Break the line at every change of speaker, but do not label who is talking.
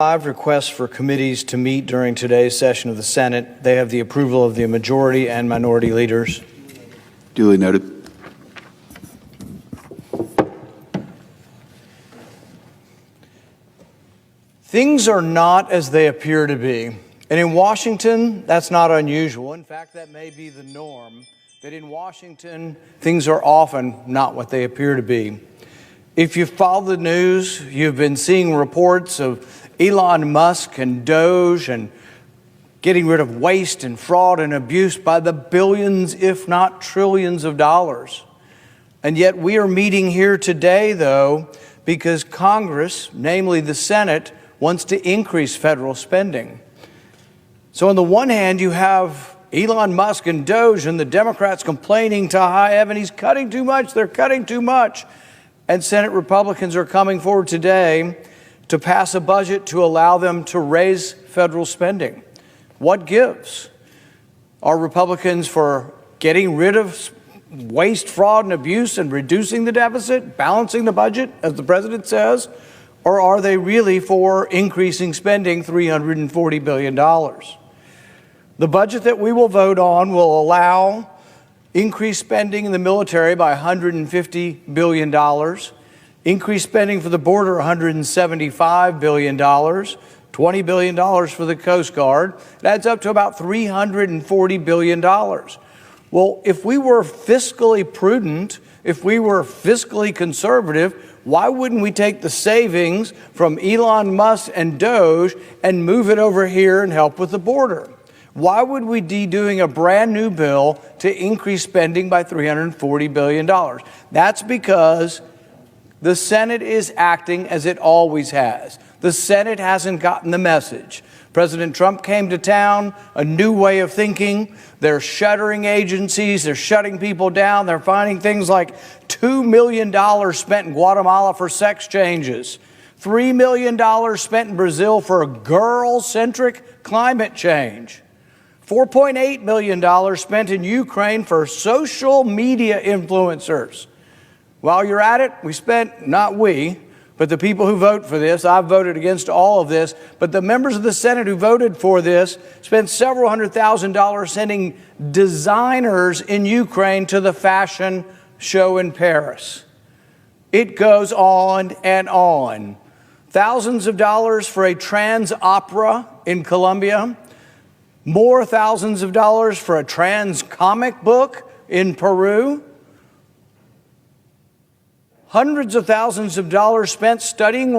5 requests for committees to meet during today's session of the Senate. They have the approval of the majority and minority leaders.
Duly noted.
Things are not as they appear to be. And in Washington, that's not unusual. In fact, that may be the norm, that in Washington, things are often not what they appear to be. If you follow the news, you've been seeing reports of Elon Musk and Doge and getting rid of waste and fraud and abuse by the billions, if not trillions of dollars. And yet we are meeting here today, though, because Congress, namely the Senate, wants to increase federal spending. So on the one hand, you have Elon Musk and Doge and the Democrats complaining to high heaven, he's cutting too much, they're cutting too much. And Senate Republicans are coming forward today to pass a budget to allow them to raise federal spending. What gives? Are Republicans for getting rid of waste, fraud, and abuse and reducing the deficit, balancing the budget, as the president says? Or are they really for increasing spending $340 billion? The budget that we will vote on will allow increased spending in the military by $150 billion, increased spending for the border, $175 billion, $20 billion for the Coast Guard. It adds up to about $340 billion. Well, if we were fiscally prudent, if we were fiscally conservative, why wouldn't we take the savings from Elon Musk and Doge and move it over here and help with the border? Why would we be doing a brand new bill to increase spending by $340 billion? That's because the Senate is acting as it always has. The Senate hasn't gotten the message. President Trump came to town, a new way of thinking. They're shuttering agencies, they're shutting people down, they're finding things like $2 million spent in Guatemala for sex changes, $3 million spent in Brazil for a girl-centric climate change, $4.8 million spent in Ukraine for social media influencers. While you're at it, we spent, not we, but the people who vote for this, I've voted against all of this, but the members of the Senate who voted for this spent several $100,000 sending designers in Ukraine to the fashion show in Paris. It goes on and on. Thousands of dollars for a trans opera in Colombia, more thousands of dollars for a trans comic book in Peru, hundreds of thousands of dollars spent studying